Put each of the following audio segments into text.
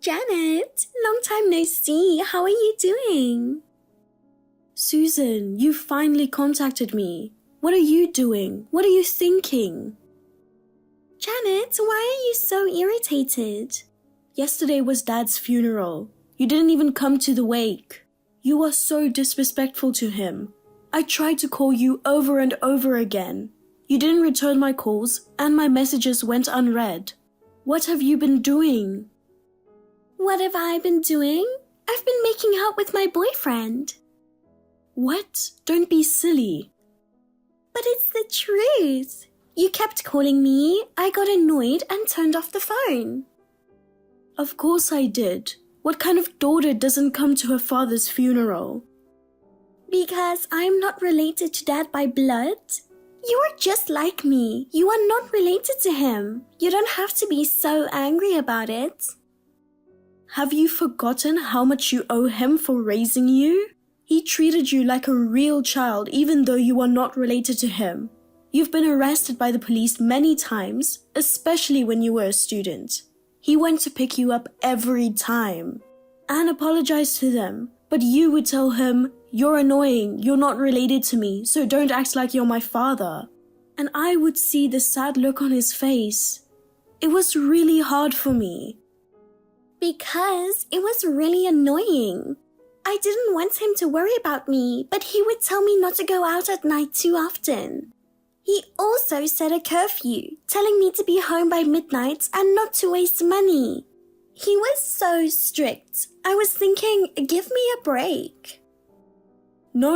Janet, long time no see. How are you doing? Susan, you finally contacted me. What are you doing? What are you thinking? Janet, why are you so irritated? Yesterday was Dad's funeral. You didn't even come to the wake. You are so disrespectful to him. I tried to call you over and over again. You didn't return my calls and my messages went unread. What have you been doing? What have I been doing? I've been making out with my boyfriend. What? Don't be silly. But it's the truth. You kept calling me, I got annoyed and turned off the phone. Of course I did. What kind of daughter doesn't come to her father's funeral? Because I'm not related to Dad by blood. You are just like me. You are not related to him. You don't have to be so angry about it. Have you forgotten how much you owe him for raising you? He treated you like a real child even though you are not related to him. You've been arrested by the police many times, especially when you were a student. He went to pick you up every time and apologized to them, but you would tell him, "You're annoying, you're not related to me, so don't act like you're my father." And I would see the sad look on his face. It was really hard for me. Because it was really annoying. I didn't want him to worry about me, but he would tell me not to go out at night too often. He also set a curfew, telling me to be home by midnight and not to waste money. He was so strict. I was thinking, give me a break. No.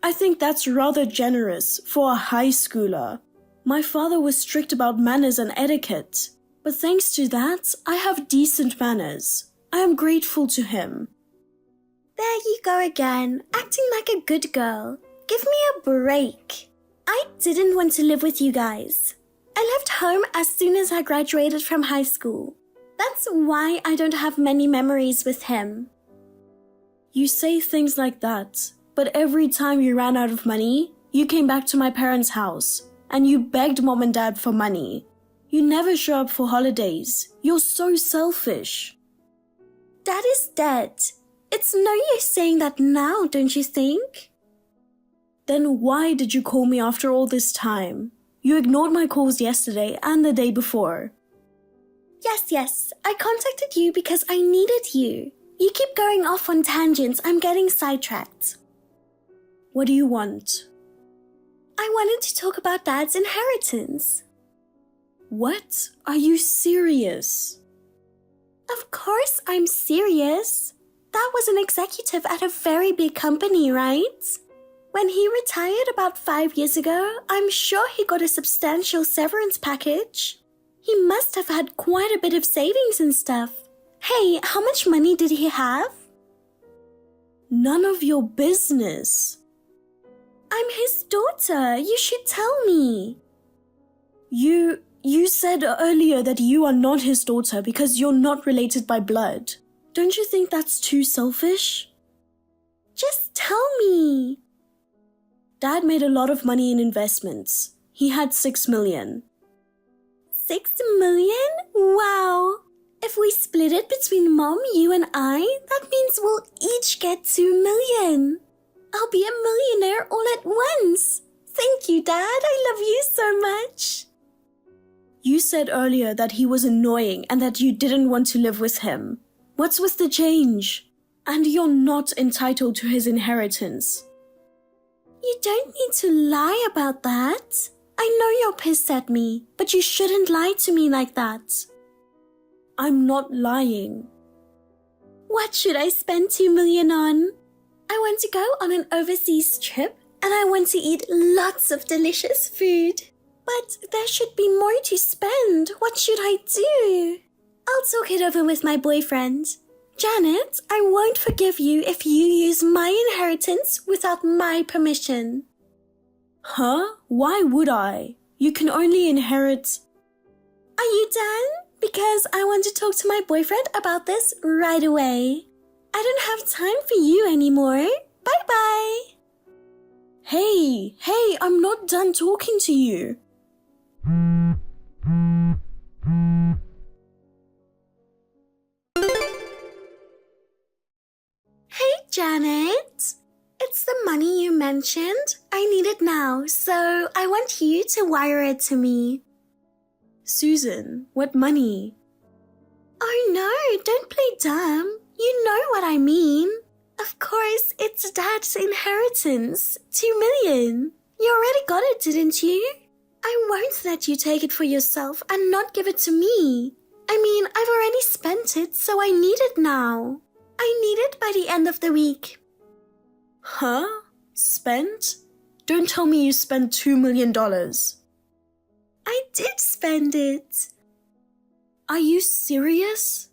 I think that's rather generous for a high schooler. My father was strict about manners and etiquette. But thanks to that, I have decent manners. I am grateful to him. There you go again, acting like a good girl. Give me a break. I didn't want to live with you guys. I left home as soon as I graduated from high school. That's why I don't have many memories with him. You say things like that, but every time you ran out of money, you came back to my parents' house and you begged Mom and Dad for money. You never show up for holidays. You're so selfish. Dad is dead. It's no use saying that now, don't you think? Then why did you call me after all this time? You ignored my calls yesterday and the day before. Yes, I contacted you because I needed you. You keep going off on tangents. I'm getting sidetracked. What do you want? I wanted to talk about Dad's inheritance. What? Are you serious? Of course I'm serious. Dad was an executive at a very big company, right? When he retired about 5 years ago, I'm sure he got a substantial severance package. He must have had quite a bit of savings and stuff. Hey, how much money did he have? None of your business. I'm his daughter. You should tell me. You said earlier that you are not his daughter because you're not related by blood. Don't you think that's too selfish? Just tell me. Dad made a lot of money in investments. He had 6 million. 6 million? Wow. If we split it between Mom, you and I, that means we'll each get 2 million. I'll be a millionaire all at once. Thank you, Dad. I love you so much. You said earlier that he was annoying and that you didn't want to live with him. What's with the change? And you're not entitled to his inheritance. You don't need to lie about that. I know you're pissed at me, but you shouldn't lie to me like that. I'm not lying. What should I spend 2 million on? I want to go on an overseas trip and I want to eat lots of delicious food. But there should be more to spend. What should I do? I'll talk it over with my boyfriend. Janet, I won't forgive you if you use my inheritance without my permission. Huh? Why would I? You can only inherit... Are you done? Because I want to talk to my boyfriend about this right away. I don't have time for you anymore. Bye-bye. Hey, I'm not done talking to you. Janet, it's the money you mentioned. I need it now, so I want you to wire it to me. Susan, what money? Oh no, don't play dumb. You know what I mean. Of course, it's Dad's inheritance. 2 million. You already got it, didn't you? I won't let you take it for yourself and not give it to me. I mean, I've already spent it, so I need it now. I need it by the end of the week. Huh? Spent? Don't tell me you spent $2 million. I did spend it. Are you serious?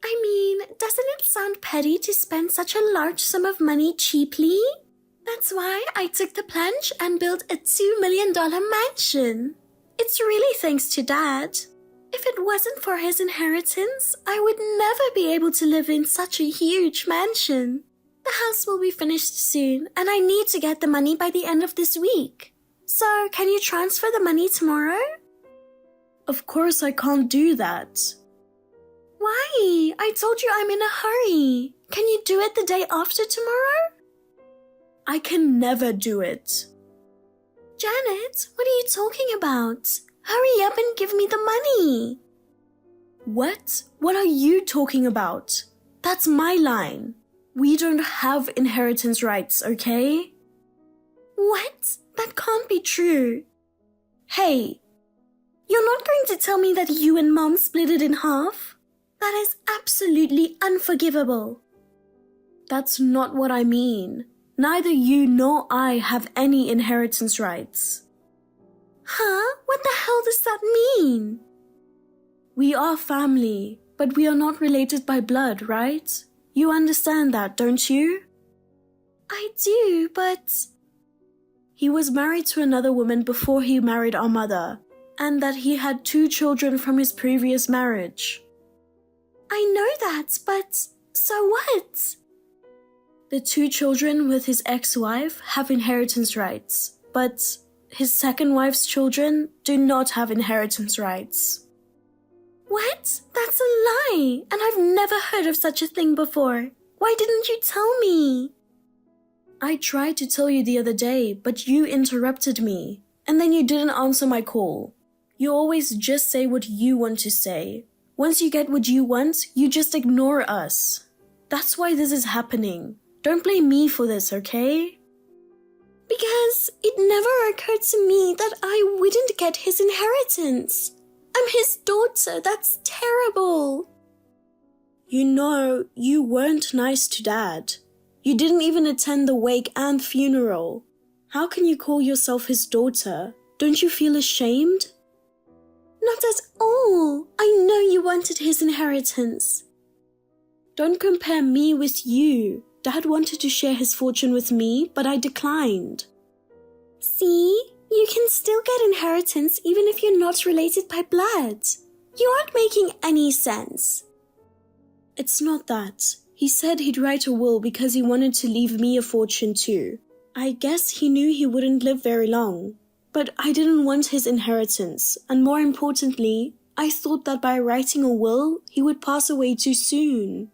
I mean, doesn't it sound petty to spend such a large sum of money cheaply? That's why I took the plunge and built a $2 million mansion. It's really thanks to Dad. If it wasn't for his inheritance, I would never be able to live in such a huge mansion. The house will be finished soon, and I need to get the money by the end of this week. So, can you transfer the money tomorrow? Of course I can't do that. Why? I told you I'm in a hurry. Can you do it the day after tomorrow? I can never do it. Janet, what are you talking about? Hurry up and give me the money. What? What are you talking about? That's my line. We don't have inheritance rights, okay? What? That can't be true. Hey, you're not going to tell me that you and Mom split it in half? That is absolutely unforgivable. That's not what I mean. Neither you nor I have any inheritance rights. Huh? What the hell does that mean? We are family, but we are not related by blood, right? You understand that, don't you? I do, but... He was married to another woman before he married our mother, and that he had 2 children from his previous marriage. I know that, but so what? The 2 children with his ex-wife have inheritance rights, but his second wife's children do not have inheritance rights. What? That's a lie, and I've never heard of such a thing before. Why didn't you tell me? I tried to tell you the other day, but you interrupted me, and then you didn't answer my call. You always just say what you want to say. Once you get what you want, you just ignore us. That's why this is happening. Don't blame me for this, okay? Because it never occurred to me that I wouldn't get his inheritance. I'm his daughter. That's terrible. You know, you weren't nice to Dad. You didn't even attend the wake and funeral. How can you call yourself his daughter? Don't you feel ashamed? Not at all. I know you wanted his inheritance. Don't compare me with you. Dad wanted to share his fortune with me, but I declined. See? You can still get inheritance even if you're not related by blood. You aren't making any sense. It's not that. He said he'd write a will because he wanted to leave me a fortune too. I guess he knew he wouldn't live very long. But I didn't want his inheritance, and more importantly, I thought that by writing a will, he would pass away too soon.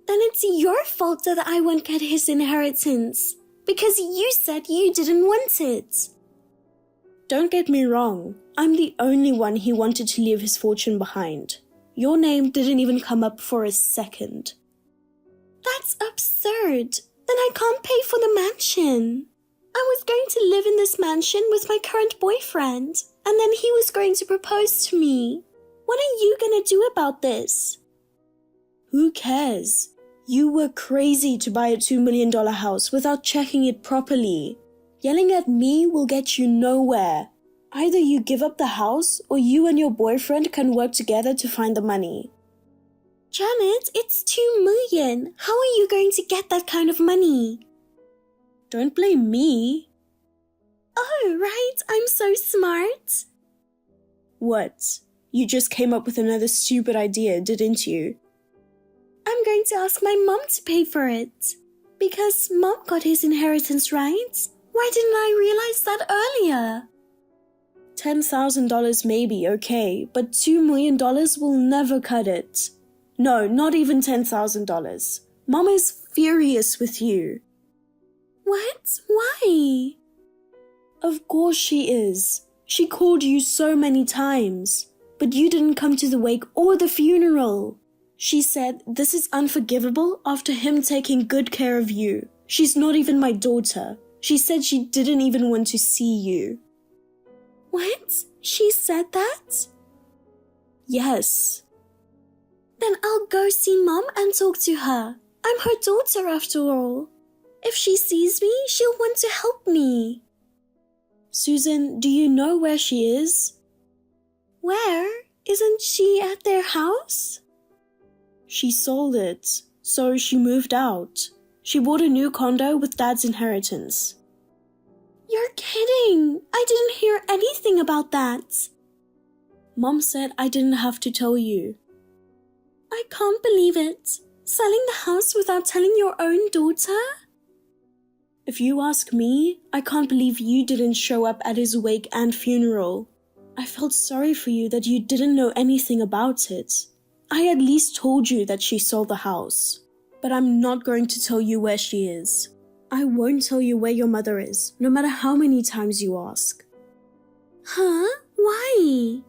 Then it's your fault that I won't get his inheritance, because you said you didn't want it. Don't get me wrong, I'm the only one he wanted to leave his fortune behind. Your name didn't even come up for a second. That's absurd. Then I can't pay for the mansion. I was going to live in this mansion with my current boyfriend, and then he was going to propose to me. What are you going to do about this? Who cares? You were crazy to buy a $2 million house without checking it properly. Yelling at me will get you nowhere. Either you give up the house or you and your boyfriend can work together to find the money. Janet, it's $2 million. How are you going to get that kind of money? Don't blame me. Oh, right. I'm so smart. What? You just came up with another stupid idea, didn't you? I'm going to ask my mom to pay for it. Because Mom got his inheritance, right? Why didn't I realize that earlier? $10,000 may be okay, but $2 million will never cut it. No, not even $10,000. Mom is furious with you. What? Why? Of course she is. She called you so many times, but you didn't come to the wake or the funeral. She said this is unforgivable after him taking good care of you. She's not even my daughter. She said she didn't even want to see you. What? She said that? Yes. Then I'll go see Mom and talk to her. I'm her daughter after all. If she sees me, she'll want to help me. Susan, do you know where she is? Where? Isn't she at their house? She sold it, so she moved out. She bought a new condo with Dad's inheritance. You're kidding! I didn't hear anything about that. Mom said I didn't have to tell you. I can't believe it. Selling the house without telling your own daughter? If you ask me, I can't believe you didn't show up at his wake and funeral. I felt sorry for you that you didn't know anything about it. I at least told you that she sold the house. But I'm not going to tell you where she is. I won't tell you where your mother is, no matter how many times you ask. Huh? Why?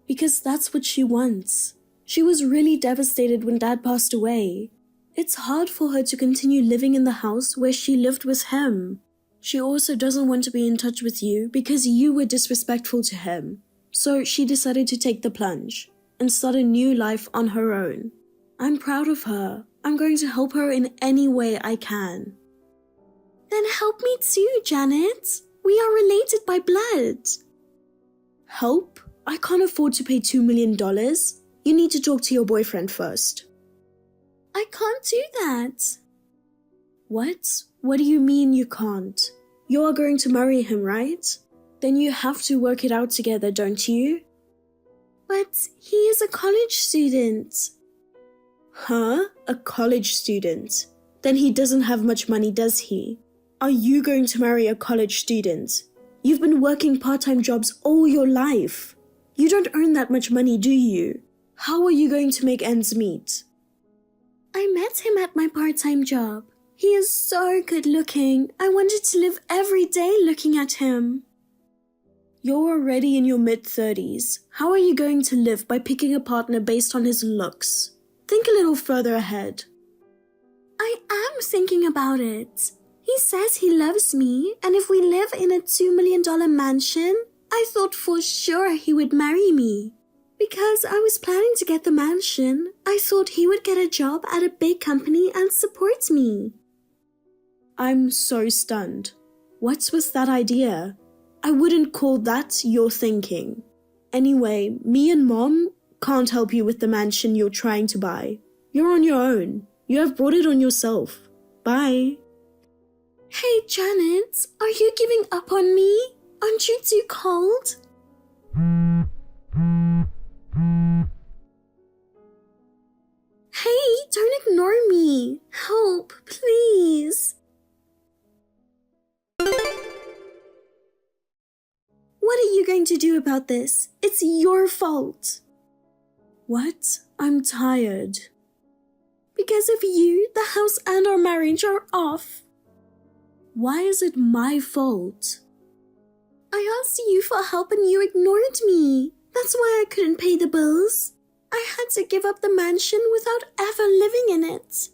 Because that's what she wants. She was really devastated when Dad passed away. It's hard for her to continue living in the house where she lived with him. She also doesn't want to be in touch with you because you were disrespectful to him. So she decided to take the plunge and start a new life on her own. I'm proud of her. I'm going to help her in any way I can. Then help me too, Janet. We are related by blood. Help? I can't afford to pay $2 million. You need to talk to your boyfriend first. I can't do that. What? What do you mean you can't? You are going to marry him, right? Then you have to work it out together, don't you? But he is a college student. Huh? A college student? Then he doesn't have much money, does he? Are you going to marry a college student? You've been working part-time jobs all your life. You don't earn that much money, do you? How are you going to make ends meet? I met him at my part-time job. He is so good looking. I wanted to live every day looking at him. You're already in your mid-30s. How are you going to live by picking a partner based on his looks? Think a little further ahead. I am thinking about it. He says he loves me, and if we live in a $2 million mansion, I thought for sure he would marry me. Because I was planning to get the mansion, I thought he would get a job at a big company and support me. I'm so stunned. What was that idea? I wouldn't call that your thinking. Anyway, me and Mom can't help you with the mansion you're trying to buy. You're on your own. You have brought it on yourself. Bye. Hey, Janet, are you giving up on me? Aren't you too cold? Hey, don't ignore me. Help, please. What are you going to do about this? It's your fault. What? I'm tired. Because of you, the house and our marriage are off. Why is it my fault? I asked you for help and you ignored me. That's why I couldn't pay the bills. I had to give up the mansion without ever living in it.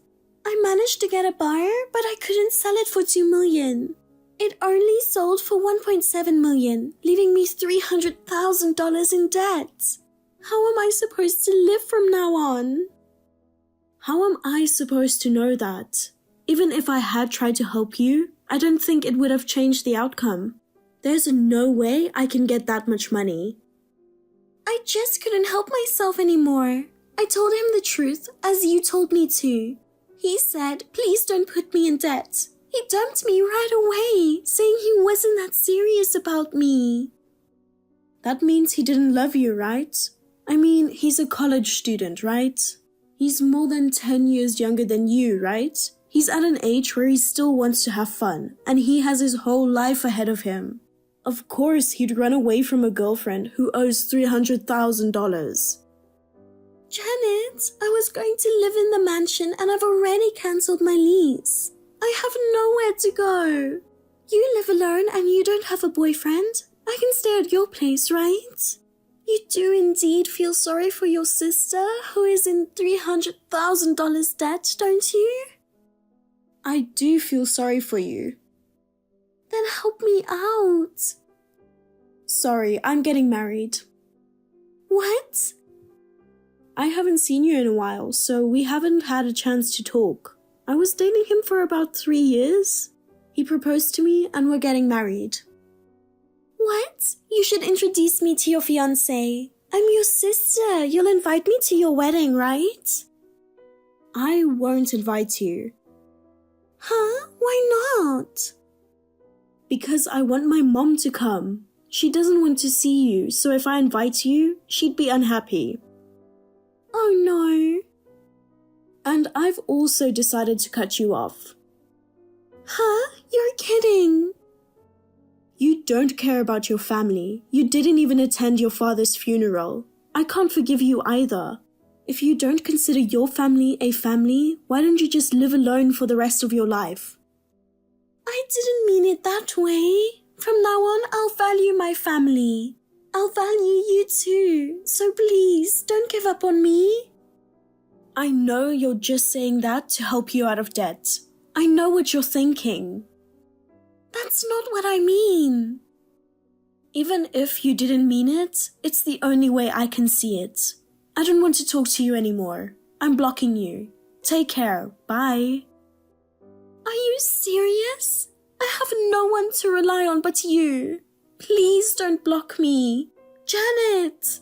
I managed to get a buyer, but I couldn't sell it for $2 million. It only sold for $1.7 million, leaving me $300,000 in debt. How am I supposed to live from now on? How am I supposed to know that? Even if I had tried to help you, I don't think it would have changed the outcome. There's no way I can get that much money. I just couldn't help myself anymore. I told him the truth, as you told me to. He said, please don't put me in debt. He dumped me right away, saying he wasn't that serious about me. That means he didn't love you, right? I mean, he's a college student, right? He's more than 10 years younger than you, right? He's at an age where he still wants to have fun, and he has his whole life ahead of him. Of course, he'd run away from a girlfriend who owes $300,000. Janet, I was going to live in the mansion and I've already cancelled my lease. I have nowhere to go. You live alone and you don't have a boyfriend. I can stay at your place, right? You do indeed feel sorry for your sister who is in $300,000 debt, don't you? I do feel sorry for you. Then help me out. Sorry, I'm getting married. What? I haven't seen you in a while, so we haven't had a chance to talk. I was dating him for about 3 years. He proposed to me and we're getting married. What? You should introduce me to your fiancé. I'm your sister. You'll invite me to your wedding, right? I won't invite you. Huh? Why not? Because I want my mom to come. She doesn't want to see you, so if I invite you, she'd be unhappy. Oh no. And I've also decided to cut you off. Huh? You're kidding. You don't care about your family. You didn't even attend your father's funeral. I can't forgive you either. If you don't consider your family a family, why don't you just live alone for the rest of your life? I didn't mean it that way. From now on, I'll value my family. I'll value you too. So please, don't give up on me. I know you're just saying that to help you out of debt. I know what you're thinking. That's not what I mean. Even if you didn't mean it, it's the only way I can see it. I don't want to talk to you anymore. I'm blocking you. Take care. Bye. Are you serious? I have no one to rely on but you. Please don't block me. Janet!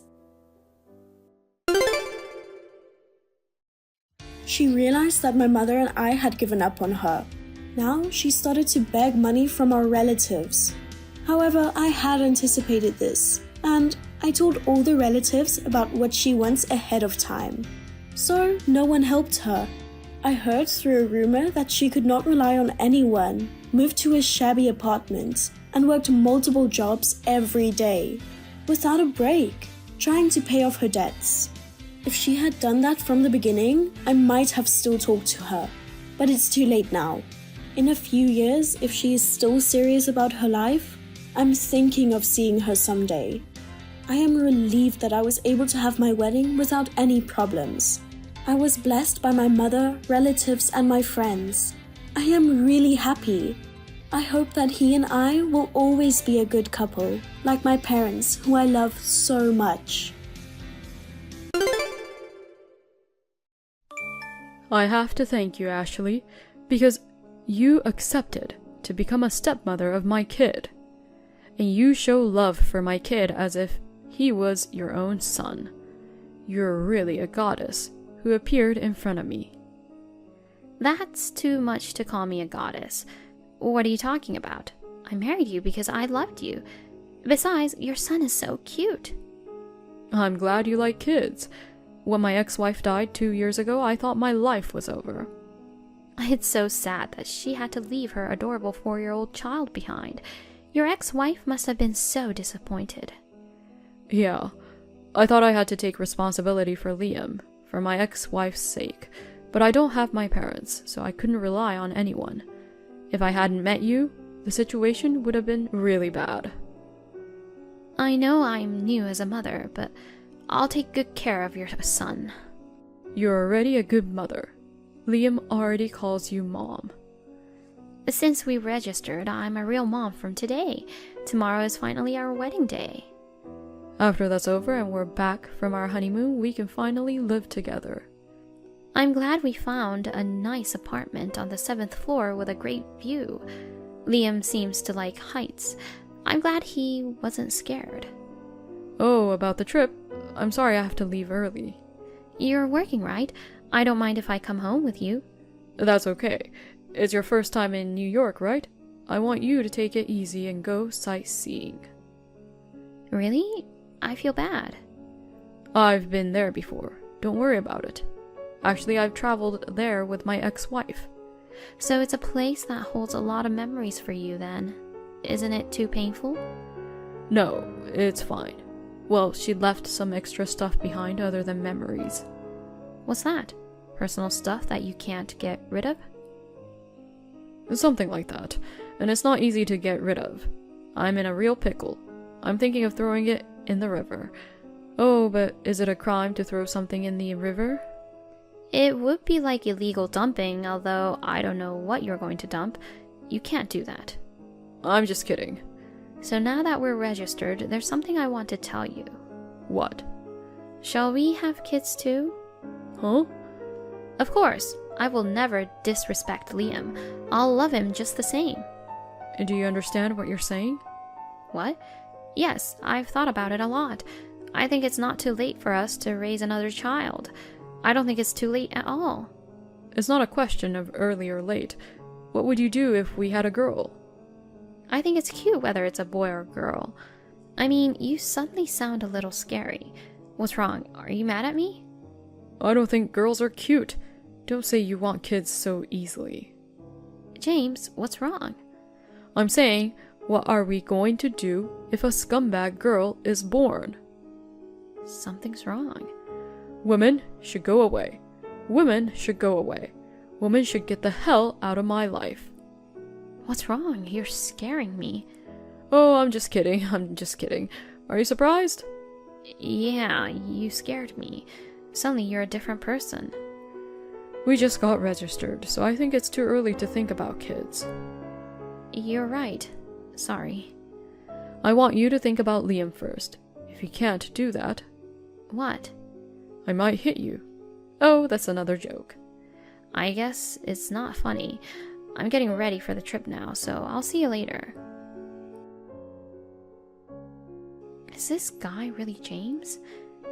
She realized that my mother and I had given up on her. Now she started to beg money from our relatives. However, I had anticipated this, and I told all the relatives about what she wants ahead of time. So no one helped her. I heard through a rumor that she could not rely on anyone, moved to a shabby apartment, and worked multiple jobs every day, without a break, trying to pay off her debts. If she had done that from the beginning, I might have still talked to her, but it's too late now. In a few years, if she is still serious about her life, I'm thinking of seeing her someday. I am relieved that I was able to have my wedding without any problems. I was blessed by my mother, relatives, and my friends. I am really happy. I hope that he and I will always be a good couple, like my parents, who I love so much. I have to thank you, Ashley, because you accepted to become a stepmother of my kid. And you show love for my kid as if he was your own son. You're really a goddess who appeared in front of me. That's too much to call me a goddess. What are you talking about? I married you because I loved you. Besides, your son is so cute. I'm glad you like kids. When my ex-wife died 2 years ago, I thought my life was over. It's so sad that she had to leave her adorable 4-year-old child behind. Your ex-wife must have been so disappointed. Yeah, I thought I had to take responsibility for Liam, for my ex-wife's sake, but I don't have my parents, so I couldn't rely on anyone. If I hadn't met you, the situation would have been really bad. I know I'm new as a mother, but I'll take good care of your son. You're already a good mother. Liam already calls you mom. Since we registered, I'm a real mom from today. Tomorrow is finally our wedding day. After that's over and we're back from our honeymoon, we can finally live together. I'm glad we found a nice apartment on the 7th floor with a great view. Liam seems to like heights. I'm glad he wasn't scared. Oh, about the trip. I'm sorry I have to leave early. You're working, right? I don't mind if I come home with you. That's okay. It's your first time in New York, right? I want you to take it easy and go sightseeing. Really? I feel bad. I've been there before. Don't worry about it. Actually, I've traveled there with my ex-wife. So it's a place that holds a lot of memories for you then. Isn't it too painful? No, it's fine. Well, she left some extra stuff behind other than memories. What's that? Personal stuff that you can't get rid of? Something like that. And it's not easy to get rid of. I'm in a real pickle. I'm thinking of throwing it in the river. Oh, but is it a crime to throw something in the river? It would be like illegal dumping, although I don't know what you're going to dump. You can't do that. I'm just kidding. So now that we're registered, there's something I want to tell you. What? Shall we have kids too? Huh? Of course. I will never disrespect Liam. I'll love him just the same. Do you understand what you're saying? What? Yes, I've thought about it a lot. I think it's not too late for us to raise another child. I don't think it's too late at all. It's not a question of early or late. What would you do if we had a girl? I think it's cute whether it's a boy or a girl. I mean, you suddenly sound a little scary. What's wrong? Are you mad at me? I don't think girls are cute. Don't say you want kids so easily. James, what's wrong? I'm saying, what are we going to do if a scumbag girl is born? Something's wrong. Women should go away. Women should go away. Women should get the hell out of my life. What's wrong? You're scaring me. Oh, I'm just kidding. I'm just kidding. Are you surprised? Yeah, you scared me. Suddenly you're a different person. We just got registered, so I think it's too early to think about kids. You're right. Sorry. I want you to think about Liam first. If you can't do that... What? I might hit you. Oh, that's another joke. I guess it's not funny. I'm getting ready for the trip now, so I'll see you later. Is this guy really James?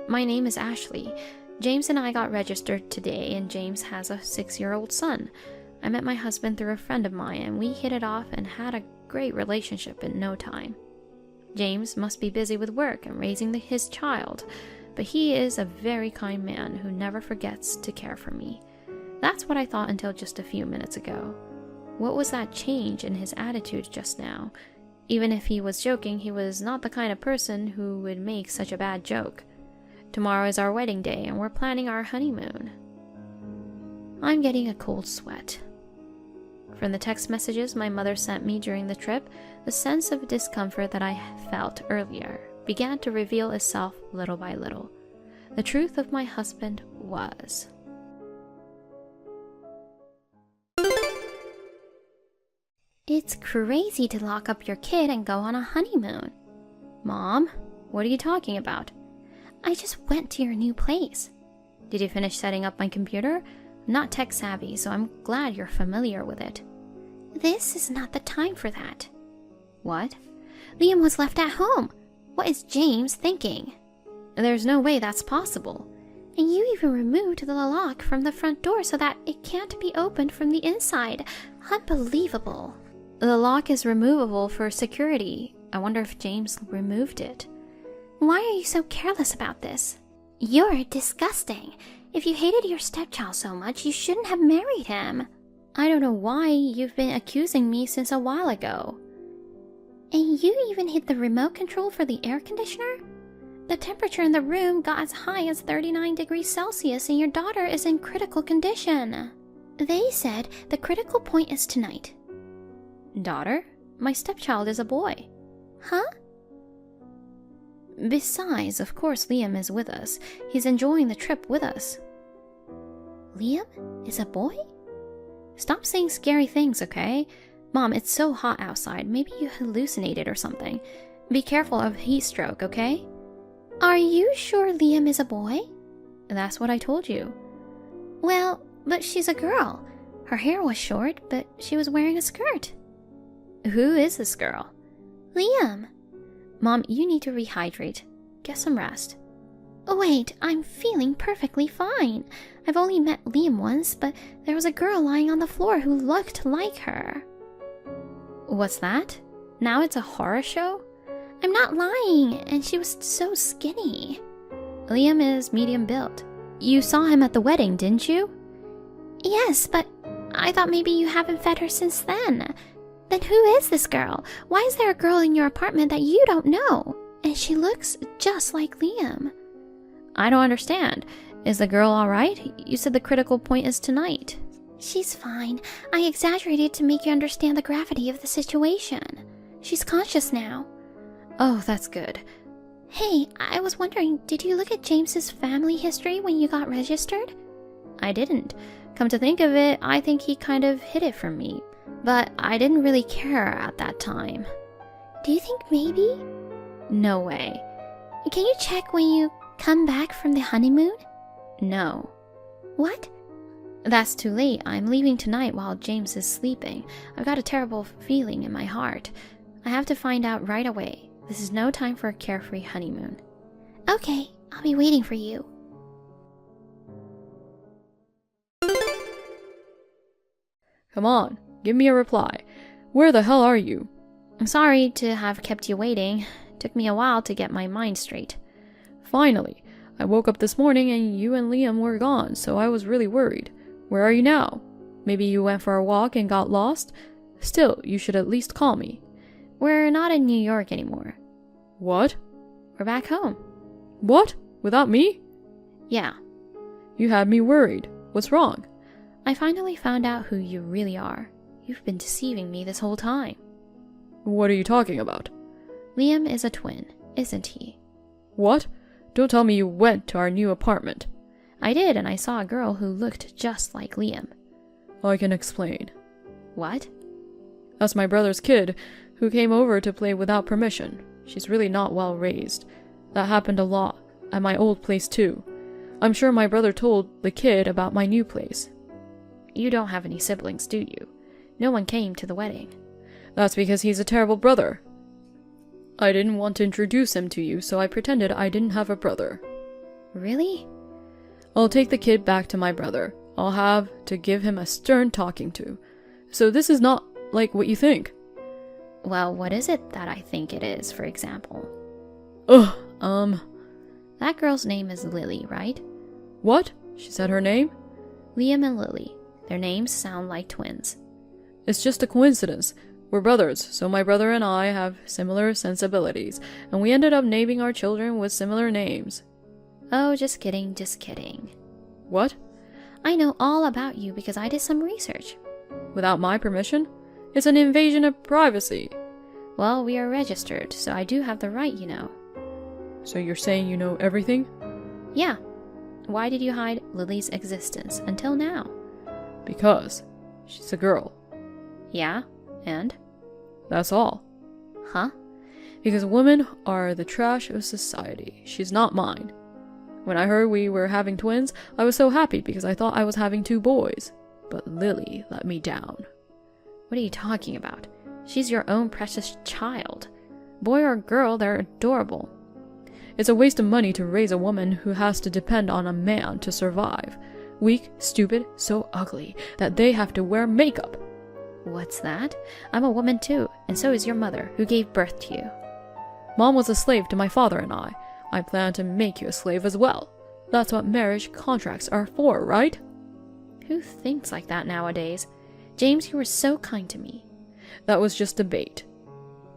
My name is Ashley. James and I got registered today, and James has a 6-year-old son. I met my husband through a friend of mine, and we hit it off and had a great relationship in no time. James must be busy with work and raising his child, but he is a very kind man who never forgets to care for me. That's what I thought until just a few minutes ago. What was that change in his attitude just now? Even if he was joking, he was not the kind of person who would make such a bad joke. Tomorrow is our wedding day, and we're planning our honeymoon. I'm getting a cold sweat. From the text messages my mother sent me during the trip, the sense of discomfort that I felt earlier began to reveal itself little by little. The truth of my husband was... It's crazy to lock up your kid and go on a honeymoon. Mom, what are you talking about? I just went to your new place. Did you finish setting up my computer? I'm not tech savvy, so I'm glad you're familiar with it. This is not the time for that. What? Liam was left at home. What is James thinking? There's no way that's possible. And you even removed the lock from the front door so that it can't be opened from the inside. Unbelievable. The lock is removable for security. I wonder if James removed it. Why are you so careless about this? You're disgusting. If you hated your stepchild so much, you shouldn't have married him. I don't know why you've been accusing me since a while ago. And you even hid the remote control for the air conditioner? The temperature in the room got as high as 39 degrees Celsius and your daughter is in critical condition. They said the critical point is tonight. Daughter? My stepchild is a boy. Huh? Besides, of course Liam is with us. He's enjoying the trip with us. Liam is a boy? Stop saying scary things, okay? Mom, it's so hot outside. Maybe you hallucinated or something. Be careful of heat stroke, okay? Are you sure Liam is a boy? That's what I told you. Well, but she's a girl. Her hair was short, but she was wearing a skirt. Who is this girl? Liam. Mom, you need to rehydrate. Get some rest. Wait, I'm feeling perfectly fine. I've only met Liam once, but there was a girl lying on the floor who looked like her. What's that? Now it's a horror show? I'm not lying, and she was so skinny. Liam is medium built. You saw him at the wedding, didn't you? Yes, but I thought maybe you haven't fed her since then. Then who is this girl? Why is there a girl in your apartment that you don't know? And she looks just like Liam. I don't understand. Is the girl alright? You said the critical point is tonight. She's fine. I exaggerated to make you understand the gravity of the situation. She's conscious now. Oh, that's good. Hey, I was wondering, did you look at James's family history when you got registered? I didn't. Come to think of it, I think he kind of hid it from me. But I didn't really care at that time. Do you think maybe? No way. Can you check when you come back from the honeymoon? No. What? That's too late. I'm leaving tonight while James is sleeping. I've got a terrible feeling in my heart. I have to find out right away. This is no time for a carefree honeymoon. Okay, I'll be waiting for you. Come on, give me a reply. Where the hell are you? I'm sorry to have kept you waiting. Took me a while to get my mind straight. Finally. I woke up this morning and you and Liam were gone, so I was really worried. Where are you now? Maybe you went for a walk and got lost? Still, you should at least call me. We're not in New York anymore. What? We're back home. What? Without me? Yeah. You had me worried. What's wrong? I finally found out who you really are. You've been deceiving me this whole time. What are you talking about? Liam is a twin, isn't he? What? Don't tell me you went to our new apartment. I did, and I saw a girl who looked just like Liam. I can explain. What? That's my brother's kid, who came over to play without permission. She's really not well raised. That happened a lot, at my old place too. I'm sure my brother told the kid about my new place. You don't have any siblings, do you? No one came to the wedding. That's because he's a terrible brother. I didn't want to introduce him to you, so I pretended I didn't have a brother. Really? I'll take the kid back to my brother. I'll have to give him a stern talking to. So this is not like what you think. Well, what is it that I think it is, for example? That girl's name is Lily, right? What? She said her name? Liam and Lily. Their names sound like twins. It's just a coincidence. We're brothers, so my brother and I have similar sensibilities, and we ended up naming our children with similar names. Oh, just kidding, just kidding. What? I know all about you because I did some research. Without my permission? It's an invasion of privacy. Well, we are registered, so I do have the right, you know. So you're saying you know everything? Yeah. Why did you hide Lily's existence until now? Because she's a girl. Yeah? And? That's all. Huh? Because women are the trash of society. She's not mine. When I heard we were having twins, I was so happy because I thought I was having 2 boys. But Lily let me down. What are you talking about? She's your own precious child. Boy or girl, they're adorable. It's a waste of money to raise a woman who has to depend on a man to survive. Weak, stupid, so ugly that they have to wear makeup. What's that? I'm a woman too, and so is your mother, who gave birth to you. Mom was a slave to my father and I. I plan to make you a slave as well. That's what marriage contracts are for, right? Who thinks like that nowadays? James, you were so kind to me. That was just a bait.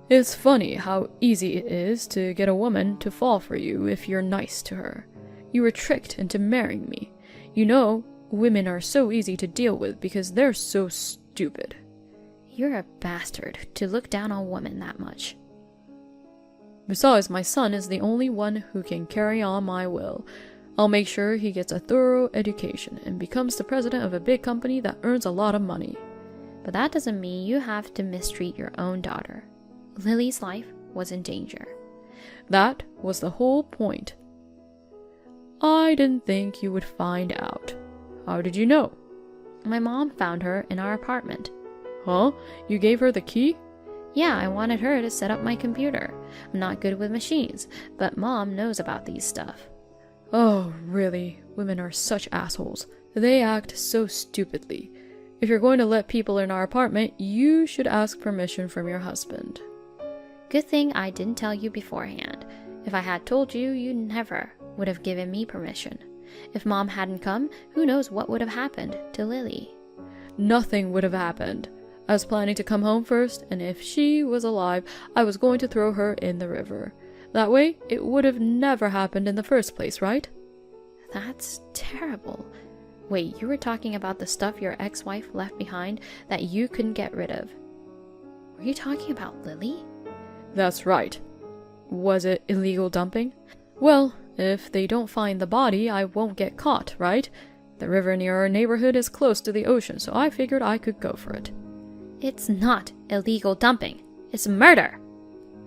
It's funny how easy it is to get a woman to fall for you if you're nice to her. You were tricked into marrying me. You know, women are so easy to deal with because they're so stupid. You're a bastard to look down on women that much. Besides, my son is the only one who can carry on my will. I'll make sure he gets a thorough education and becomes the president of a big company that earns a lot of money. But that doesn't mean you have to mistreat your own daughter. Lily's life was in danger. That was the whole point. I didn't think you would find out. How did you know? My mom found her in our apartment. Huh? You gave her the key? Yeah, I wanted her to set up my computer. I'm not good with machines, but Mom knows about these stuff. Oh, really? Women are such assholes. They act so stupidly. If you're going to let people in our apartment, you should ask permission from your husband. Good thing I didn't tell you beforehand. If I had told you, you never would have given me permission. If Mom hadn't come, who knows what would have happened to Lily? Nothing would have happened. I was planning to come home first, and if she was alive, I was going to throw her in the river. That way, it would have never happened in the first place, right? That's terrible. Wait, you were talking about the stuff your ex-wife left behind that you couldn't get rid of. Were you talking about Lily? That's right. Was it illegal dumping? Well, if they don't find the body, I won't get caught, right? The river near our neighborhood is close to the ocean, so I figured I could go for it. It's not illegal dumping. It's murder.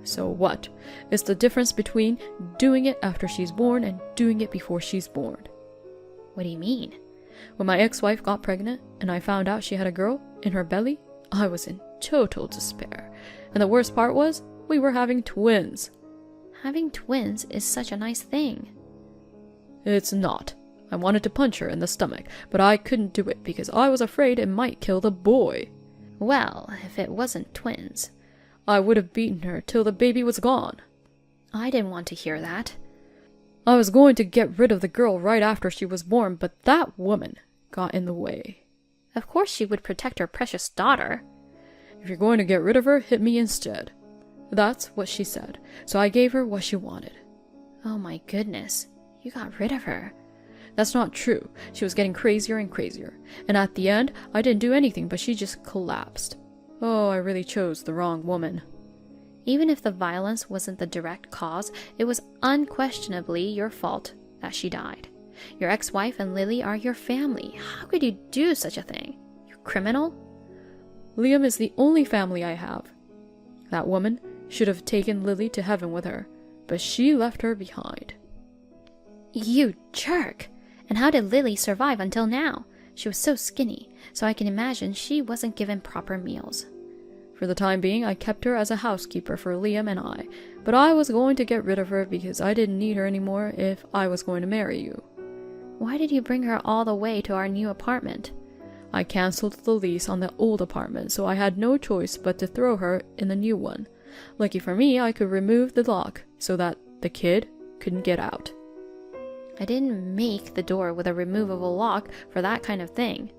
So what? It's the difference between doing it after she's born and doing it before she's born. What do you mean? When my ex-wife got pregnant and I found out she had a girl in her belly, I was in total despair. And the worst part was, we were having twins. Having twins is such a nice thing. It's not. I wanted to punch her in the stomach, but I couldn't do it because I was afraid it might kill the boy. Well, if it wasn't twins. I would have beaten her till the baby was gone. I didn't want to hear that. I was going to get rid of the girl right after she was born, but that woman got in the way. Of course she would protect her precious daughter. If you're going to get rid of her, hit me instead. That's what she said, so I gave her what she wanted. Oh my goodness, you got rid of her. That's not true. She was getting crazier and crazier, and at the end, I didn't do anything, but she just collapsed. Oh, I really chose the wrong woman. Even if the violence wasn't the direct cause, it was unquestionably your fault that she died. Your ex-wife and Lily are your family. How could you do such a thing? You criminal? Liam is the only family I have. That woman should have taken Lily to heaven with her, but she left her behind. You jerk! And how did Lily survive until now? She was so skinny, so I can imagine she wasn't given proper meals. For the time being, I kept her as a housekeeper for Liam and I, but I was going to get rid of her because I didn't need her anymore if I was going to marry you. Why did you bring her all the way to our new apartment? I cancelled the lease on the old apartment, so I had no choice but to throw her in the new one. Lucky for me, I could remove the lock so that the kid couldn't get out. I didn't make the door with a removable lock for that kind of thing.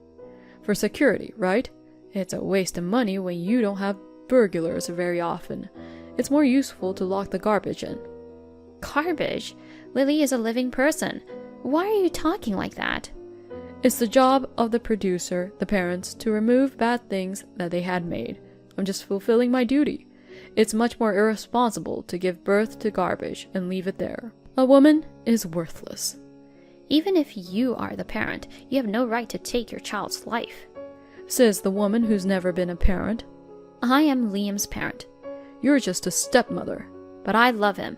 For security, right? It's a waste of money when you don't have burglars very often. It's more useful to lock the garbage in. Garbage? Lily is a living person. Why are you talking like that? It's the job of the producer, the parents, to remove bad things that they had made. I'm just fulfilling my duty. It's much more irresponsible to give birth to garbage and leave it there. A woman is worthless. Even if you are the parent, you have no right to take your child's life. Says the woman who's never been a parent. I am Liam's parent. You're just a stepmother. But I love him.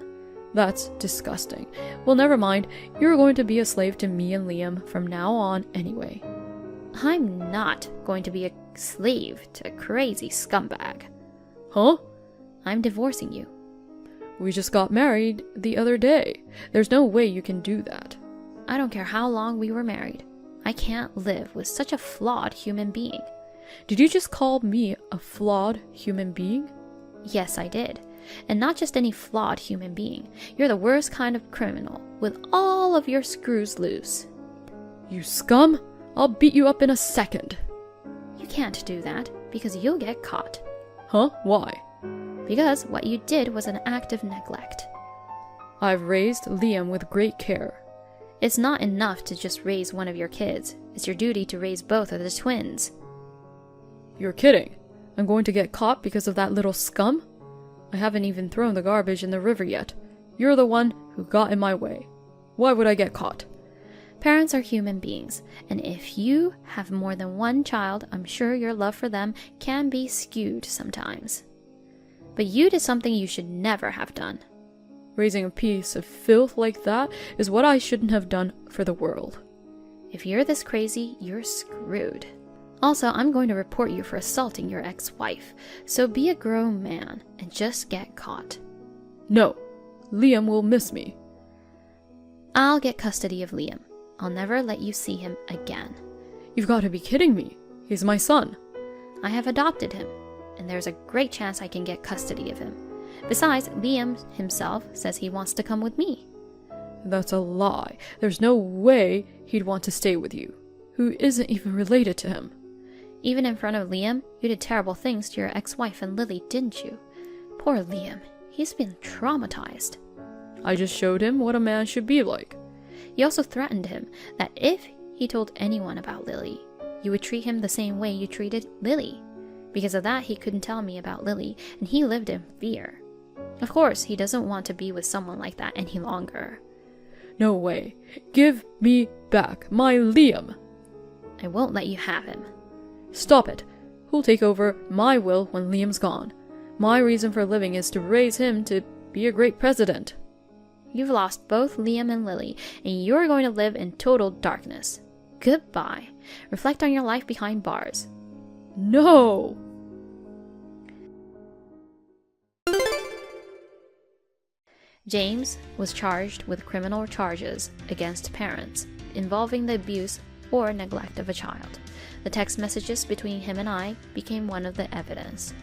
That's disgusting. Well, never mind. You're going to be a slave to me and Liam from now on anyway. I'm not going to be a slave to a crazy scumbag. Huh? I'm divorcing you. We just got married the other day. There's no way you can do that. I don't care how long we were married. I can't live with such a flawed human being. Did you just call me a flawed human being? Yes, I did. And not just any flawed human being. You're the worst kind of criminal, with all of your screws loose. You scum! I'll beat you up in a second. You can't do that, because you'll get caught. Huh? Why? Because what you did was an act of neglect. I've raised Liam with great care. It's not enough to just raise one of your kids. It's your duty to raise both of the twins. You're kidding. I'm going to get caught because of that little scum? I haven't even thrown the garbage in the river yet. You're the one who got in my way. Why would I get caught? Parents are human beings, and if you have more than one child, I'm sure your love for them can be skewed sometimes. But you did something you should never have done. Raising a piece of filth like that is what I shouldn't have done for the world. If you're this crazy, you're screwed. Also, I'm going to report you for assaulting your ex-wife, so be a grown man and just get caught. No, Liam will miss me. I'll get custody of Liam. I'll never let you see him again. You've got to be kidding me. He's my son. I have adopted him, and there's a great chance I can get custody of him. Besides, Liam himself says he wants to come with me. That's a lie. There's no way he'd want to stay with you, who isn't even related to him. Even in front of Liam, you did terrible things to your ex-wife and Lily, didn't you? Poor Liam. He's been traumatized. I just showed him what a man should be like. He also threatened him that if he told anyone about Lily, you would treat him the same way you treated Lily. Because of that, he couldn't tell me about Lily, and he lived in fear. Of course, he doesn't want to be with someone like that any longer. No way. Give me back my Liam. I won't let you have him. Stop it. Who'll take over my will when Liam's gone? My reason for living is to raise him to be a great president. You've lost both Liam and Lily, and you're going to live in total darkness. Goodbye. Reflect on your life behind bars. No! James was charged with criminal charges against parents involving the abuse or neglect of a child. The text messages between him and I became one of the evidence,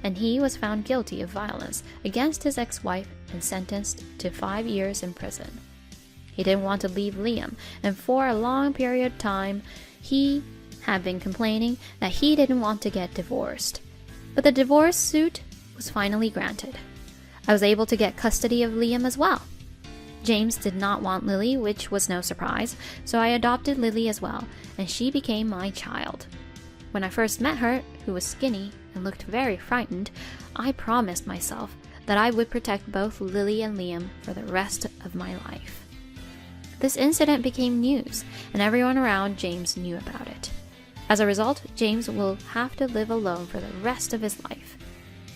and he was found guilty of violence against his ex-wife and sentenced to 5 years in prison. He didn't want to leave Liam, and for a long period of time, he had been complaining that he didn't want to get divorced. But the divorce suit was finally granted. I was able to get custody of Liam as well. James did not want Lily, which was no surprise, so I adopted Lily as well, and she became my child. When I first met her, who was skinny and looked very frightened, I promised myself that I would protect both Lily and Liam for the rest of my life. This incident became news, and everyone around James knew about it. As a result, James will have to live alone for the rest of his life.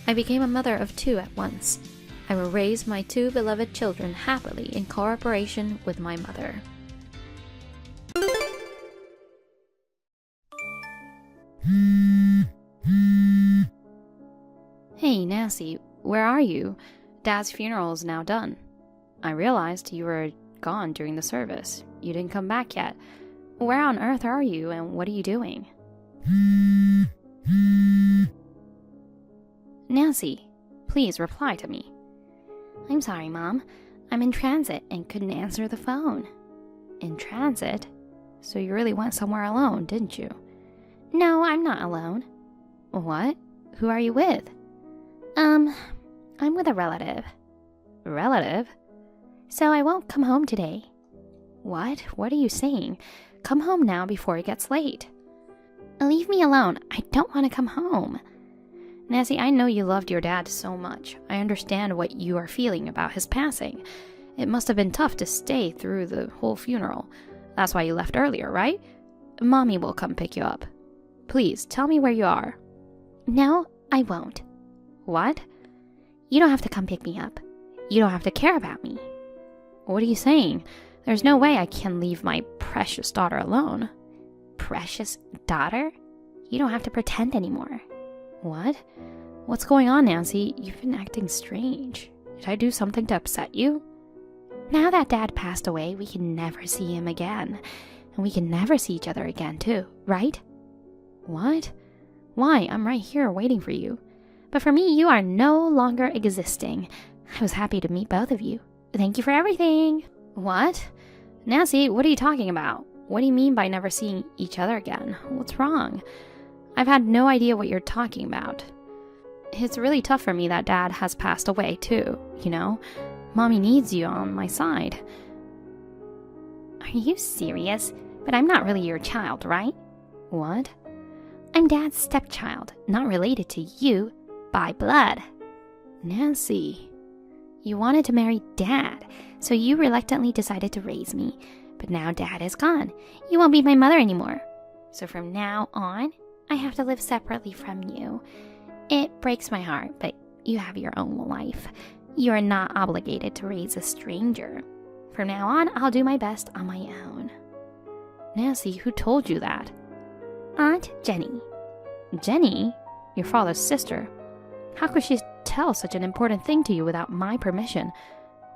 I became a mother of 2 at once. I will raise my 2 beloved children happily in cooperation with my mother. Hey, Nancy, where are you? Dad's funeral is now done. I realized you were gone during the service. You didn't come back yet. Where on earth are you, and what are you doing? Nancy, please reply to me. I'm sorry, Mom. I'm in transit and couldn't answer the phone. In transit? So you really went somewhere alone, didn't you? No, I'm not alone. What? Who are you with? I'm with a relative. Relative? So I won't come home today. What? What are you saying? Come home now before it gets late. Leave me alone. I don't want to come home. Nancy, I know you loved your dad so much. I understand what you are feeling about his passing. It must have been tough to stay through the whole funeral. That's why you left earlier, right? Mommy will come pick you up. Please, tell me where you are. No, I won't. What? You don't have to come pick me up. You don't have to care about me. What are you saying? There's no way I can leave my precious daughter alone. Precious daughter? You don't have to pretend anymore. What? What's going on, Nancy? You've been acting strange. Did I do something to upset you? Now that Dad passed away, we can never see him again. And we can never see each other again, too, right? What? Why? I'm right here waiting for you. But for me, you are no longer existing. I was happy to meet both of you. Thank you for everything. What? Nancy, what are you talking about? What do you mean by never seeing each other again? What's wrong? I've had no idea what you're talking about. It's really tough for me that Dad has passed away too, you know? Mommy needs you on my side. Are you serious? But I'm not really your child, right? What? I'm Dad's stepchild, not related to you by blood. Nancy, you wanted to marry Dad, so you reluctantly decided to raise me. But now Dad is gone. You won't be my mother anymore. So from now on, I have to live separately from you. It breaks my heart, but you have your own life. You are not obligated to raise a stranger. From now on, I'll do my best on my own. Nancy, who told you that? Aunt Jenny. Jenny? Your father's sister. How could she tell such an important thing to you without my permission?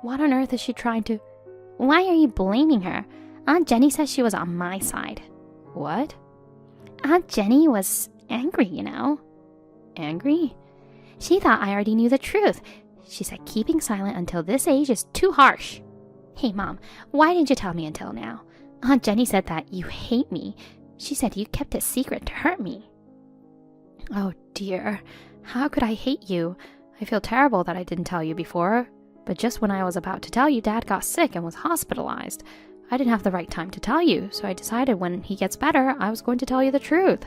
What on earth is she trying to... Why are you blaming her? Aunt Jenny says she was on my side. What? Aunt Jenny was angry, you know. Angry? She thought I already knew the truth. She said keeping silent until this age is too harsh. Hey, Mom, why didn't you tell me until now? Aunt Jenny said that you hate me. She said you kept it secret to hurt me. Oh, dear. How could I hate you? I feel terrible that I didn't tell you before. But just when I was about to tell you, Dad got sick and was hospitalized. I didn't have the right time to tell you, so I decided when he gets better, I was going to tell you the truth.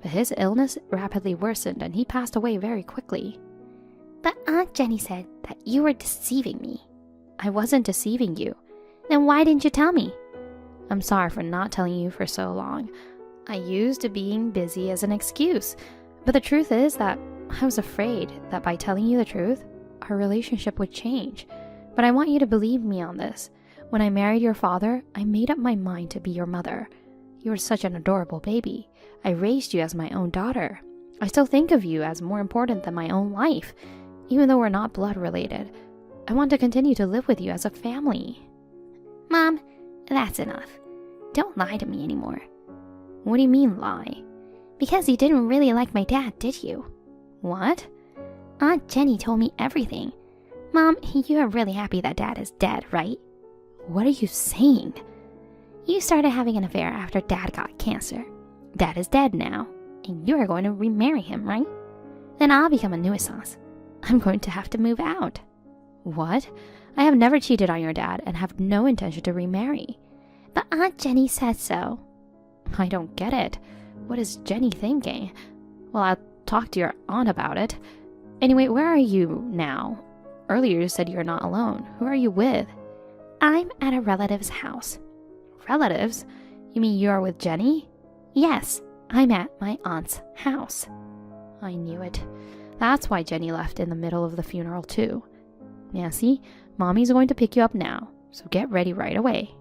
But his illness rapidly worsened and he passed away very quickly. But Aunt Jenny said that you were deceiving me. I wasn't deceiving you. Then why didn't you tell me? I'm sorry for not telling you for so long. I used being busy as an excuse. But the truth is that I was afraid that by telling you the truth, our relationship would change. But I want you to believe me on this. When I married your father, I made up my mind to be your mother. You were such an adorable baby. I raised you as my own daughter. I still think of you as more important than my own life. Even though we're not blood related, I want to continue to live with you as a family. Mom, that's enough. Don't lie to me anymore. What do you mean lie? Because you didn't really like my dad, did you? What? Aunt Jenny told me everything. Mom, you are really happy that Dad is dead, right? What are you saying? You started having an affair after Dad got cancer. Dad is dead now, and you are going to remarry him, right? Then I'll become a nuisance. I'm going to have to move out. What? I have never cheated on your dad and have no intention to remarry. But Aunt Jenny said so. I don't get it. What is Jenny thinking? Well, I'll talk to your aunt about it. Anyway, where are you now? Earlier you said you're not alone. Who are you with? I'm at a relative's house. Relatives? You mean you're with Jenny? Yes, I'm at my aunt's house. I knew it. That's why Jenny left in the middle of the funeral too. Nancy, Mommy's going to pick you up now, so get ready right away.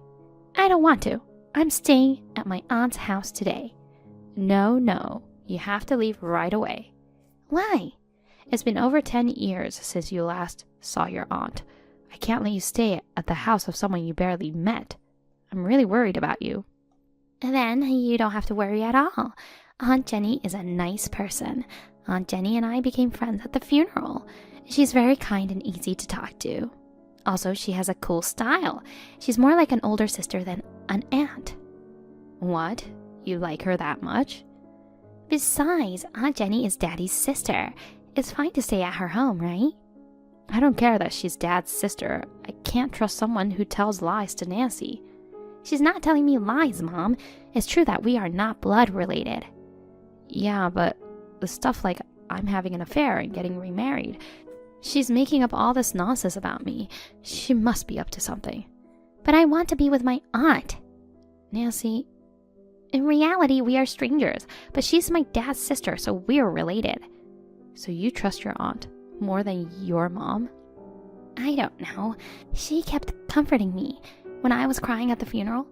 I don't want to. I'm staying at my aunt's house today. No, you have to leave right away. Why? It's been over 10 years since you last saw your aunt. I can't let you stay at the house of someone you barely met. I'm really worried about you. Then you don't have to worry at all. Aunt Jenny is a nice person. Aunt Jenny and I became friends at the funeral. She's very kind and easy to talk to. Also, she has a cool style. She's more like an older sister than an aunt. What? You like her that much? Besides, Aunt Jenny is Daddy's sister. It's fine to stay at her home, right? I don't care that she's Dad's sister. I can't trust someone who tells lies to Nancy. She's not telling me lies, Mom. It's true that we are not blood related. Yeah, but the stuff like I'm having an affair and getting remarried. She's making up all this nonsense about me. She must be up to something. But I want to be with my aunt. Nancy, in reality, we are strangers, but she's my dad's sister, so we're related. So you trust your aunt more than your mom? I don't know. She kept comforting me when I was crying at the funeral.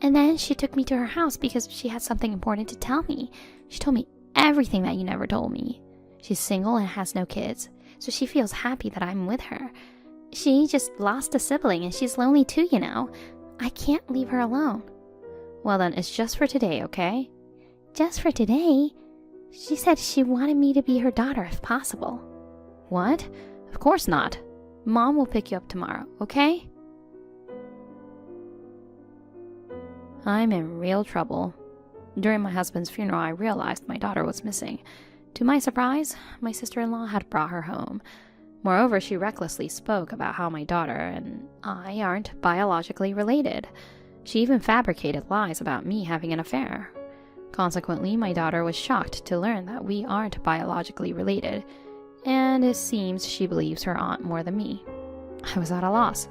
And then she took me to her house because she had something important to tell me. She told me everything that you never told me. She's single and has no kids, so she feels happy that I'm with her. She just lost a sibling and she's lonely too, you know. I can't leave her alone. Well then, it's just for today, okay? Just for today? She said she wanted me to be her daughter if possible. What? Of course not. Mom will pick you up tomorrow, okay? I'm in real trouble. During my husband's funeral, I realized my daughter was missing. To my surprise, my sister-in-law had brought her home. Moreover, she recklessly spoke about how my daughter and I aren't biologically related. She even fabricated lies about me having an affair. Consequently, my daughter was shocked to learn that we aren't biologically related, and it seems she believes her aunt more than me. I was at a loss.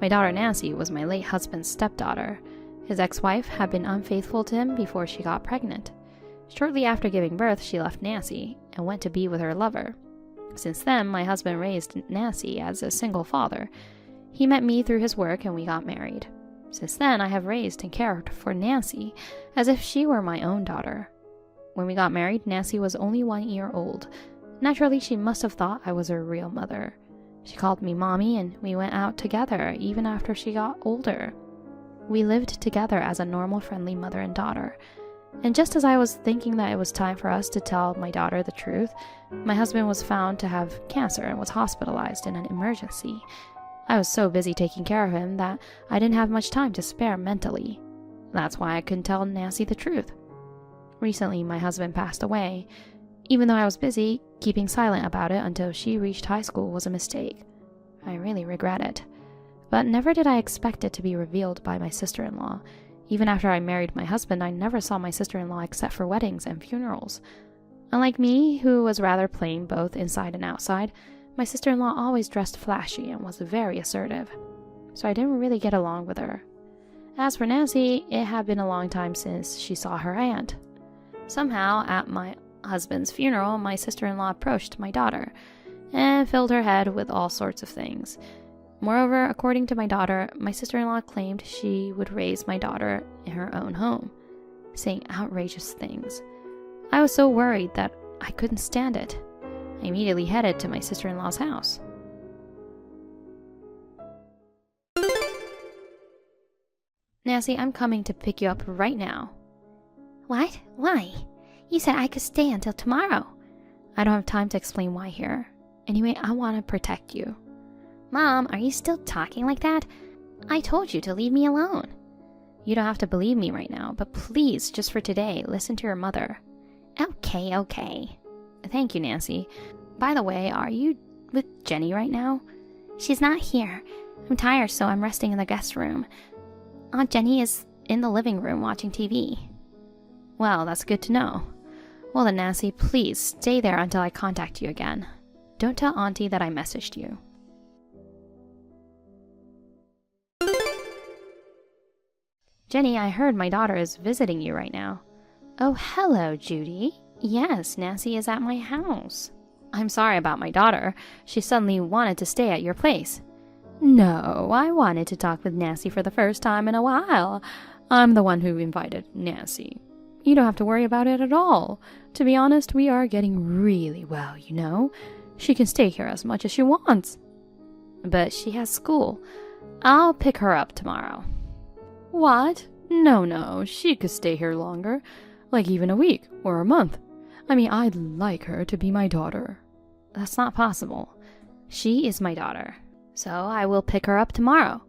My daughter Nancy was my late husband's stepdaughter. His ex-wife had been unfaithful to him before she got pregnant. Shortly after giving birth, she left Nancy and went to be with her lover. Since then, my husband raised Nancy as a single father. He met me through his work and we got married. Since then, I have raised and cared for Nancy as if she were my own daughter. When we got married, Nancy was only 1 year old. Naturally, she must have thought I was her real mother. She called me mommy and we went out together even after she got older. We lived together as a normal, friendly mother and daughter. And just as I was thinking that it was time for us to tell my daughter the truth, my husband was found to have cancer and was hospitalized in an emergency. I was so busy taking care of him that I didn't have much time to spare mentally. That's why I couldn't tell Nancy the truth. Recently, my husband passed away. Even though I was busy, keeping silent about it until she reached high school was a mistake. I really regret it. but never did I expect it to be revealed by my sister-in-law. Even after I married my husband, I never saw my sister-in-law except for weddings and funerals. Unlike me, who was rather plain both inside and outside, my sister-in-law always dressed flashy and was very assertive, so I didn't really get along with her. As for Nancy, it had been a long time since she saw her aunt. Somehow, at my husband's funeral, my sister-in-law approached my daughter and filled her head with all sorts of things. Moreover, according to my daughter, my sister-in-law claimed she would raise my daughter in her own home, saying outrageous things. I was so worried that I couldn't stand it. I immediately headed to my sister-in-law's house. Nancy, I'm coming to pick you up right now. What? Why? You said I could stay until tomorrow. I don't have time to explain why here. Anyway, I want to protect you. Mom, are you still talking like that? I told you to leave me alone. You don't have to believe me right now, but please, just for today, listen to your mother. Okay. Thank you, Nancy. By the way, are you with Jenny right now? She's not here. I'm tired, so I'm resting in the guest room. Aunt Jenny is in the living room watching TV. Well, that's good to know. Well then, Nancy, please stay there until I contact you again. Don't tell Auntie that I messaged you. Jenny, I heard my daughter is visiting you right now. Oh, hello, Judy. Yes, Nancy is at my house. I'm sorry about my daughter. She suddenly wanted to stay at your place. No, I wanted to talk with Nancy for the first time in a while. I'm the one who invited Nancy. You don't have to worry about it at all. To be honest, we are getting really well, you know. She can stay here as much as she wants. But she has school. I'll pick her up tomorrow. What? No, she could stay here longer. Like even a week or a month. I mean, I'd like her to be my daughter. That's not possible. She is my daughter. So I will pick her up tomorrow.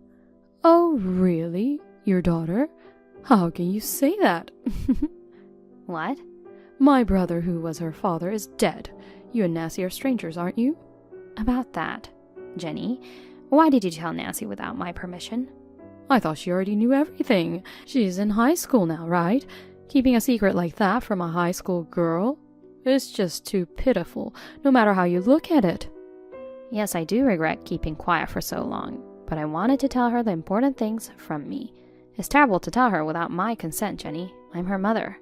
Oh, really? Your daughter? How can you say that? What? My brother, who was her father, is dead. You and Nancy are strangers, aren't you? About that, Jenny, why did you tell Nancy without my permission? I thought she already knew everything. She's in high school now, right? Keeping a secret like that from a high school girl? It's just too pitiful, no matter how you look at it. Yes, I do regret keeping quiet for so long, but I wanted to tell her the important things from me. It's terrible to tell her without my consent, Jenny. I'm her mother.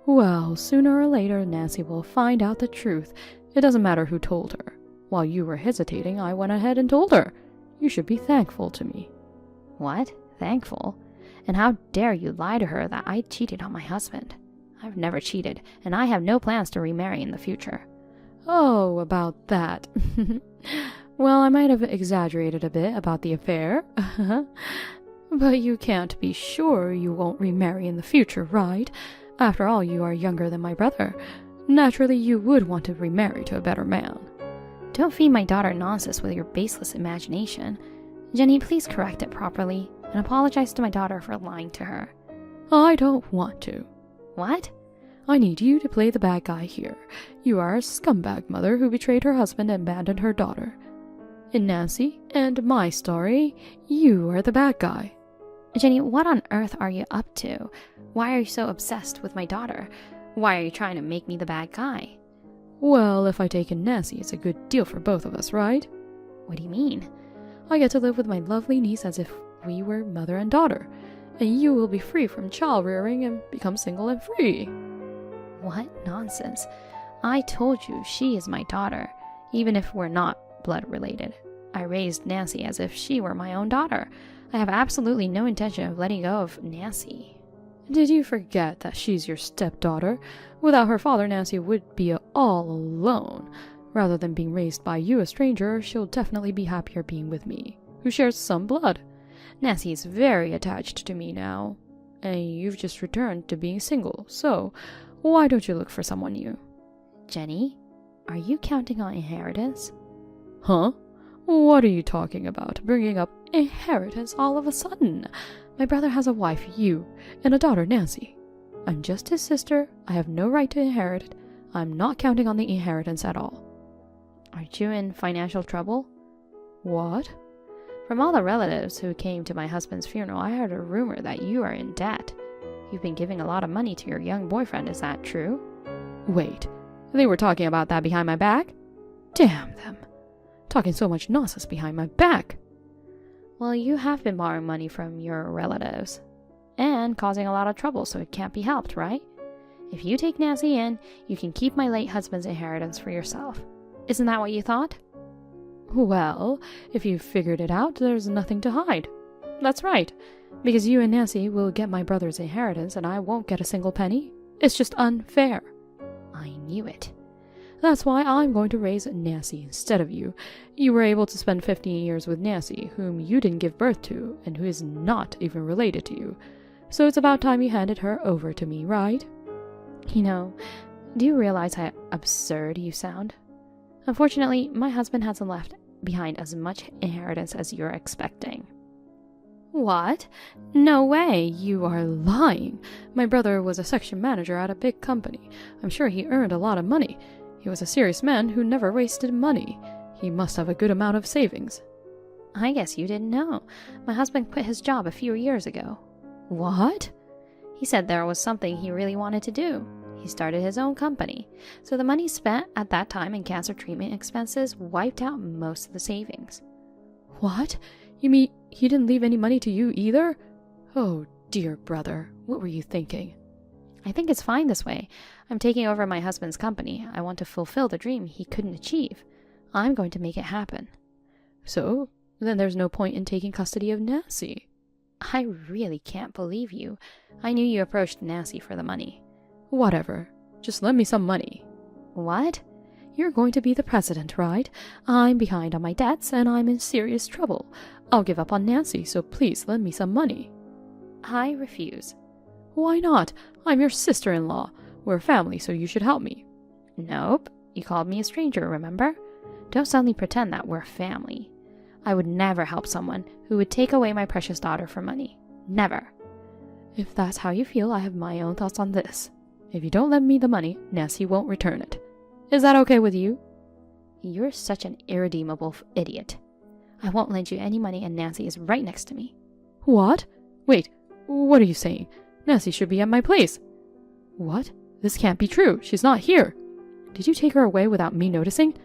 Well, sooner or later, Nancy will find out the truth. It doesn't matter who told her. While you were hesitating, I went ahead and told her. You should be thankful to me. What? Thankful? And how dare you lie to her that I cheated on my husband? I've never cheated, and I have no plans to remarry in the future. Oh, about that. Well, I might have exaggerated a bit about the affair. But you can't be sure you won't remarry in the future, right? After all, you are younger than my brother. Naturally, you would want to remarry to a better man. Don't feed my daughter nonsense with your baseless imagination. Jenny, please correct it properly, and apologize to my daughter for lying to her. I don't want to. What? I need you to play the bad guy here. You are a scumbag mother who betrayed her husband and abandoned her daughter. In Nancy and my story, you are the bad guy. Jenny, what on earth are you up to? Why are you so obsessed with my daughter? Why are you trying to make me the bad guy? Well, if I take in Nancy, it's a good deal for both of us, right? What do you mean? I get to live with my lovely niece as if we were mother and daughter, and you will be free from child rearing and become single and free. What nonsense. I told you she is my daughter, even if we're not blood related. I raised Nancy as if she were my own daughter. I have absolutely no intention of letting go of Nancy. Did you forget that she's your stepdaughter? Without her father, Nancy would be all alone. Rather than being raised by you, a stranger, she'll definitely be happier being with me, who shares some blood. Nancy is very attached to me now, and you've just returned to being single, so why don't you look for someone new? Jenny, are you counting on inheritance? Huh? What are you talking about? Bringing up inheritance all of a sudden? My brother has a wife, you, and a daughter, Nancy. I'm just his sister. I have no right to inherit it. I'm not counting on the inheritance at all. Aren't you in financial trouble? What? From all the relatives who came to my husband's funeral, I heard a rumor that you are in debt. You've been giving a lot of money to your young boyfriend, is that true? Wait, they were talking about that behind my back? Damn them. Talking so much nonsense behind my back. Well, you have been borrowing money from your relatives and causing a lot of trouble, so it can't be helped, right? If you take Nancy in, you can keep my late husband's inheritance for yourself. Isn't that what you thought? Well, if you've figured it out, there's nothing to hide. That's right, because you and Nancy will get my brother's inheritance and I won't get a single penny. It's just unfair. I knew it. That's why I'm going to raise Nancy instead of you. You were able to spend 15 years with Nancy, whom you didn't give birth to, and who is not even related to you. So it's about time you handed her over to me, right? You know, do you realize how absurd you sound? Unfortunately, my husband hasn't left behind as much inheritance as you're expecting. What? No way, you are lying. My brother was a section manager at a big company. I'm sure he earned a lot of money. He was a serious man who never wasted money. He must have a good amount of savings. I guess you didn't know. My husband quit his job a few years ago. What? He said there was something he really wanted to do. He started his own company. So the money spent at that time in cancer treatment expenses wiped out most of the savings. What? You mean he didn't leave any money to you either? Oh, dear brother, what were you thinking? I think it's fine this way. I'm taking over my husband's company. I want to fulfill the dream he couldn't achieve. I'm going to make it happen. So, then there's no point in taking custody of Nancy. I really can't believe you. I knew you approached Nancy for the money. Whatever. Just lend me some money. What? You're going to be the president, right? I'm behind on my debts and I'm in serious trouble. I'll give up on Nancy, so please lend me some money. I refuse. Why not? I'm your sister-in-law. We're family, so you should help me. Nope. You called me a stranger, remember? Don't suddenly pretend that we're family. I would never help someone who would take away my precious daughter for money. Never. If that's how you feel, I have my own thoughts on this. If you don't lend me the money, Nancy won't return it. Is that okay with you? You're such an irredeemable idiot. I won't lend you any money and Nancy is right next to me. What? Wait, what are you saying? Nancy should be at my place. What? This can't be true. She's not here. Did you take her away without me noticing?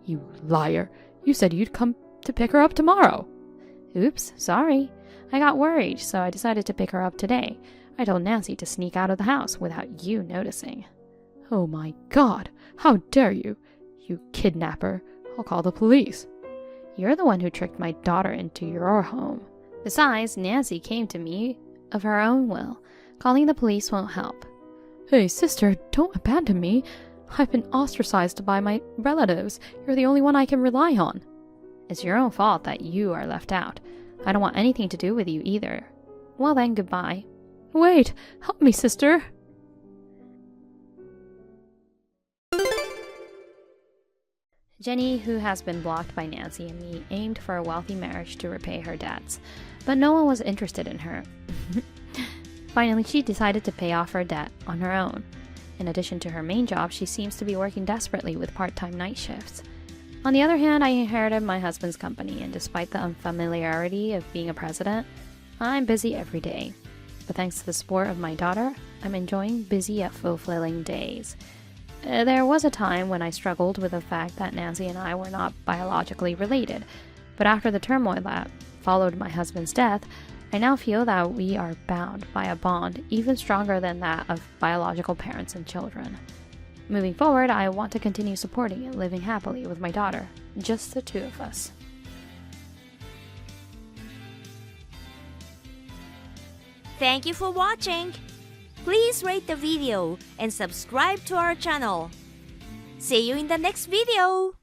You liar. You said you'd come to pick her up tomorrow. Oops, sorry. I got worried, so I decided to pick her up today. I told Nancy to sneak out of the house without you noticing. Oh my God, how dare you? You kidnapper. I'll call the police. You're the one who tricked my daughter into your home. Besides, Nancy came to me of her own will. Calling the police won't help. Hey, sister, don't abandon me. I've been ostracized by my relatives. You're the only one I can rely on. It's your own fault that you are left out. I don't want anything to do with you either. Well then, goodbye. Wait, help me, sister. Jenny, who has been blocked by Nancy and me, aimed for a wealthy marriage to repay her debts, but no one was interested in her. Finally, she decided to pay off her debt on her own. In addition to her main job, she seems to be working desperately with part-time night shifts. On the other hand, I inherited my husband's company, and despite the unfamiliarity of being a president, I'm busy every day. But thanks to the support of my daughter, I'm enjoying busy yet fulfilling days. There was a time when I struggled with the fact that Nancy and I were not biologically related, but after the turmoil that followed my husband's death, I now feel that we are bound by a bond even stronger than that of biological parents and children. Moving forward, I want to continue supporting and living happily with my daughter, just the two of us. Thank you for watching. Please rate the video and subscribe to our channel. See you in the next video.